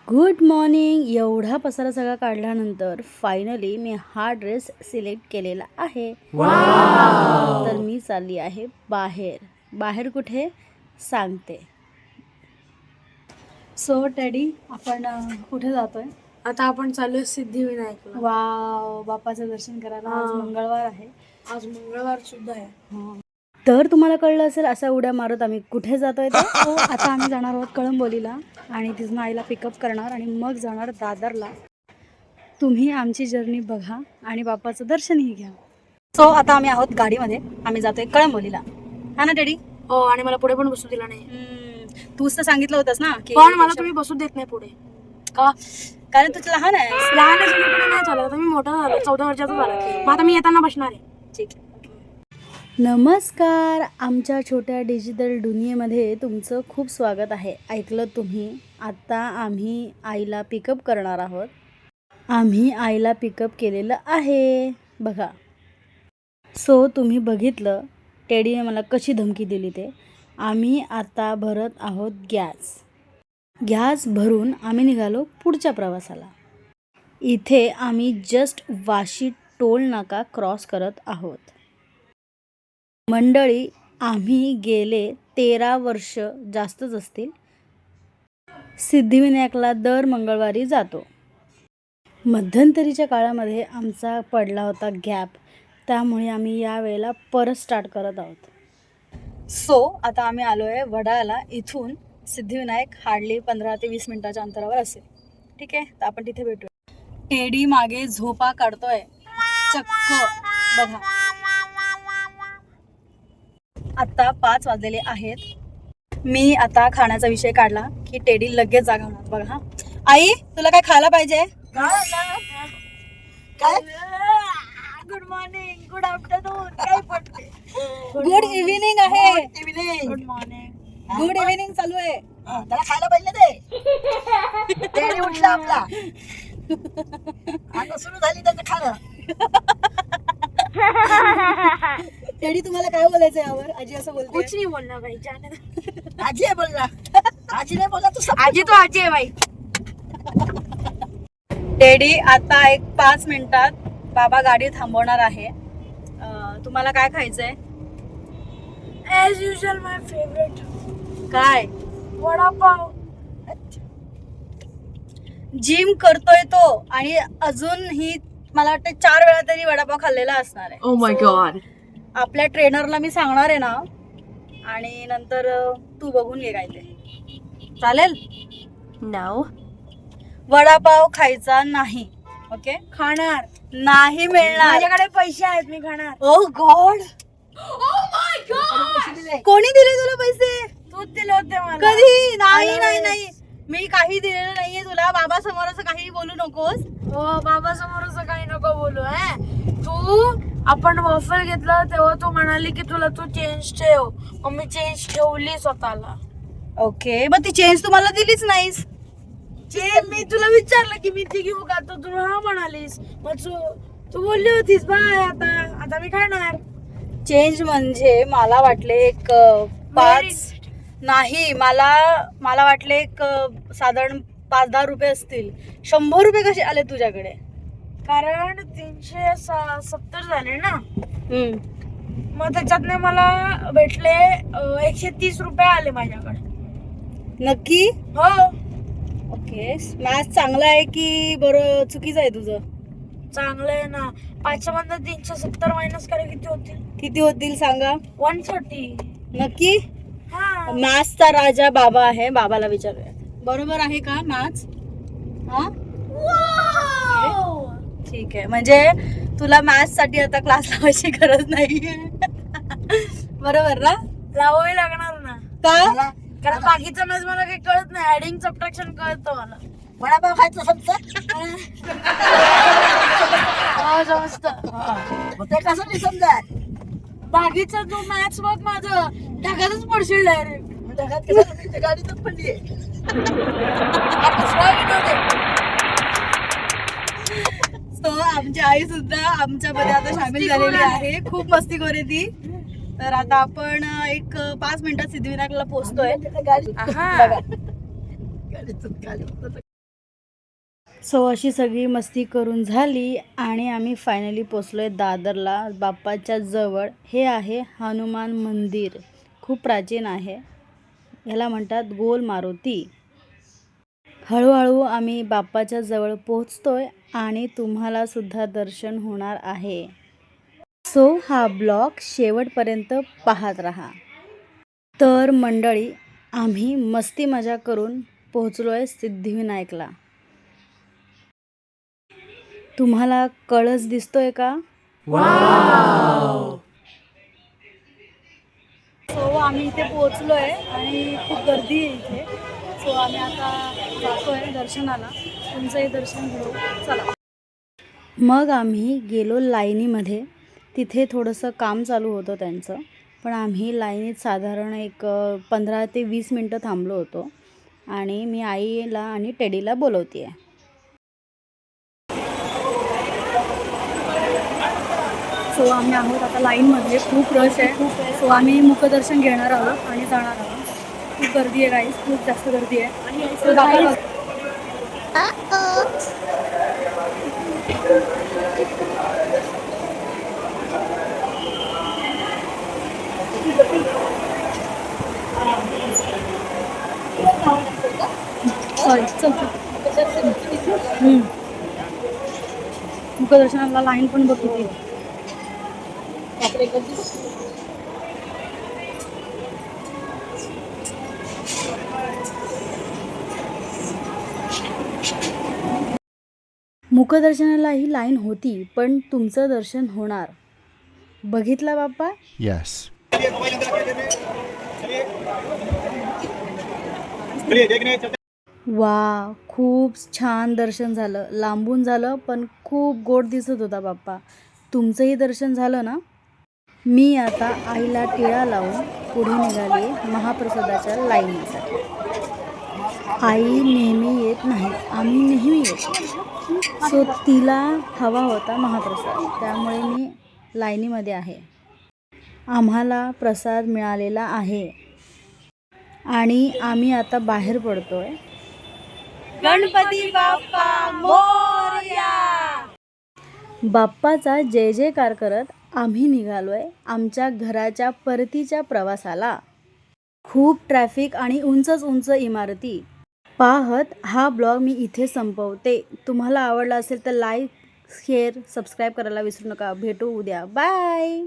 Good morning. एवढा पसारा सगळा काढल्यानंतर फायनली मी हा ड्रेस सिलेक्ट केलेला आहे. तर मी चालली आहे बाहेर कुठे सांगते. सो डॅडी, आपण कुठे जातोय? आता आपण चालू सिद्धिविनायकला. वाव, बाप्पाचं दर्शन करायला. आज मंगळवार आहे. आज मंगळवार सुद्धा आहे. तर तुम्हाला कळलं असेल असा उड्या मारत आम्ही कुठे जातोय. तो आता आम्ही जाणार आहोत कळंबोलीला आणि तिथून आईला पिकअप करणार आणि मग जाणार दादरला. तुम्ही आमची जर्नी बघा आणि बाप्पाचं दर्शनही घ्या. सो आता आम्ही आहोत गाडीमध्ये. आम्ही जातोय कळंबोलीला. हा ना डॅडी? हो, आणि मला पुढे पण बसू दिला नाही. तूच तर सांगितलं होतंस ना की पण मला तुम्ही बसू देत नाही पुढे. का? कारण तू लहान आहे. लहान पुढे नाही चालत. आता मी मोठा झालो, 14 वर्षाचा झाला. मग आता मी येताना बसणार आहे. ठीक आहे. नमस्कार. आमच्या छोट्या डिजिटल दुनियेमध्ये तुमचं खूप स्वागत आहे. ऐकलं तुम्ही? आता आम्ही आईला पिकअप करणार आहोत. आम्ही आईला पिकअप केलेलं आहे बघा. सो तुम्ही बघितलं टेडीने मला कशी धमकी दिली ते. आम्ही आता भरत आहोत गॅस भरून आम्ही निघालो पुढच्या प्रवासाला. इथे आम्ही जस्ट वाशी टोल नाका क्रॉस करत आहोत. मंडळी, आम्ही गेले 13 वर्ष जास्तच असतील सिद्धिविनायकला दर मंगळवारी जातो. मध्यंतरीच्या काळामध्ये आमचा पडला होता गॅप, त्यामुळे आम्ही यावेळेला परत स्टार्ट करत आहोत. सो आता आम्ही आलो आहे वडाळ्याला. इथून सिद्धिविनायक हार्डली 15 ते 20 मिनिटाच्या अंतरावर असेल. ठीक आहे, तर आपण तिथे भेटूया. टेडी मागे झोपा काढतोय चक्क बघा. आता 5 वाजलेले आहेत. मी आता खाण्याचा विषय काढला की टेडी लगेच जागा होणार बघा. हा आई, तुला काय खायला पाहिजे? काय? गुड मॉर्निंग, गुड आफ्टरनून, काय पडते? गुड इव्हिनिंग आहे. Good morning. गुड इव्हिनिंग चालू आहे. त्याला खायला पाहिजे ते उठला आपला. आता सुरू झाली त्याचं खाणं. टेडी, तुम्हाला काय बोलायचं यावर? आजी असं बोलते. कुछ नहीं बोलना भाई, जाने आजी आहे बोलला. आजी नाही बोलला तू आजी तो आजी आहे भाई. टेडी, आता एक 5 मिनिटात बाबा गाडी थांबवणार आहे. तुम्हाला काय खायचंय? ॲज युजल माय फेवरेट काय? वडापाव. जिम करतोय तो आणि अजूनही मला वाटतं 4 वेळा तरी वडापाव खाल्लेला असणार आहे. Oh my God. आपल्या ट्रेनरला मी सांगणार आहे ना, आणि नंतर तू बघून घे काय ते. चालेल? नो, वडापाव खायचा नाही. ओके? खाणार. नाही मिळणार. माझ्याकडे पैसे आहेत, मी खाणार. ओ गॉड, कोणी दिले तुला पैसे? तूच दिले होते मला. कधी? नाही नाही नाही, मी काही दिलेलं नाहीये तुला. बाबा समोर असं काही बोलू नकोस. हो, बाबा समोर असं काही नको बोलू. तू आपण वॉफल घेतलं तेव्हा तू म्हणाली की तुला तू चेंज ठेव, मग मी चेंज ठेवली स्वतःला. ओके, मग ती चेंज तुम्हाला दिलीच नाहीस. मी तुला विचारलं की मी ती घेऊ का, तर तू हा म्हणालीस. मग तू बोलली होतीस बाय, आता मी खाणार. चेंज म्हणजे मला वाटले एक 5 नाही, मला वाटले एक साधारण 5-10 रुपये असतील. 100 रुपये कसे आले तुझ्याकडे? कारण 370 झाले ना, मग त्याच्यातने मला भेटले 130 रुपये आले माझ्याकडे. नक्की? हो. ओके, मॅथ चांगला आहे की बरं चुकीचं आहे तुझं? चांगलं आहे ना. 500 मधनं 370 मायनस करा, किती होतील? किती होतील सांगा? 130. नक्की? हा. मॅथ्सचा राजा बाबा आहे. बाबाला विचारूया. बरोबर आहे का मॅथ्स? हा, ठीक आहे. म्हणजे तुला मॅथ्स साठी आता क्लास लावायची गरज नाहीये. बरोबर ना? लावावी लागणार ना. का? कारण बाकीचं मॅथ्स मला काही कळत नाही. ऍडिंग सबट्रॅक्शन कळतं मला. वडापाव खायचं समजा. समजतं. ते कसं नाही समजा. बाकीचा जो मॅथ्स बघ माझं ढगातच पडशील डायरेक्ट. ढगात कसं गाडीतच पडली. सो आमची आई सुद्धा आमच्यामध्ये आता सामील झालेली आहे. खूप मस्तीखोर आहे ती. तर आता आपण एक 5 मिनिटात सिद्धिविनायकला पोहोचतोय. गाडी बघा. गाडीतून सो अशी सगळी मस्ती करून झाली आणि आम्ही फायनली पोचलो आहे दादरला बाप्पाच्या जवळ. हे आहे हनुमान मंदिर, खूप प्राचीन आहे. ह्याला म्हणतात गोल मारुती. हळूहळू आम्ही बाप्पाच्या जवळ पोहोचतोय आणि तुम्हाला सुद्धा दर्शन होणार आहे. सो हा ब्लॉग शेवटपर्यंत पाहत राहा. तर मंडळी, आम्ही मस्ती मजा करून पोहोचलो आहे सिद्धिविनायकला. तुम्हाला कळस दिसतोय का? सो आम्ही इथे पोहोचलो आहे आणि खूप गर्दी आहे इथे. सो आम्ही आता जातोय दर्शनाला. तुमचंही दर्शन घेऊ चला. मग आम्ही गेलो लाईनीमध्ये. तिथे थोडंसं काम चालू होतं त्यांचं, पण आम्ही लाईनीत साधारण एक 15 ते 20 मिनटं थांबलो होतो. आणि मी आईला आणि टेडीला बोलवते आहे. सो आम्ही आहोत आता लाईनमध्ये. खूप रश आहे. सो आम्ही मुखदर्शन घेणार आहोत आणि जाणार आहोत. खूप गर्दी आहे गाईस, खूप जास्त गर्दी आहे. सो दाखवा. सॉरी चल मुखदर्शनाला लाईन पण बघ किती. मुखदर्शनाला ही लाईन होती, पण तुमचं दर्शन होणार. बघितला बाप्पा? Yes. वा, खूप छान दर्शन झालं. लांबून झालं, पण खूप गोड दिसत होता बाप्पा. तुमचंही दर्शन झालं ना? मी आता आईला टिळा लावून पुढे निघाली महाप्रसादाच्या लाईनीसाठी. आई नेहमी येत नाही, आम्ही नेहमी येतो. सो तिला हवा होता महाप्रसाद, त्यामुळे मी लाईनीमध्ये आहे. आम्हाला प्रसाद मिळालेला आहे आणि आम्ही आता बाहेर पडतोय. गणपती बाप्पा मोरया. बाप्पाचा जय जयकार करत आम्ही निघालोय आमच्या घराच्या परतीच्या प्रवासाला. खूप ट्रॅफिक आणि उंच इमारती पाहत हा ब्लॉग मी इथे संपवते. तुम्हाला आवडला असेल तर लाईक, शेअर, सबस्क्राईब करायला विसरू नका. भेटू उद्या. बाय.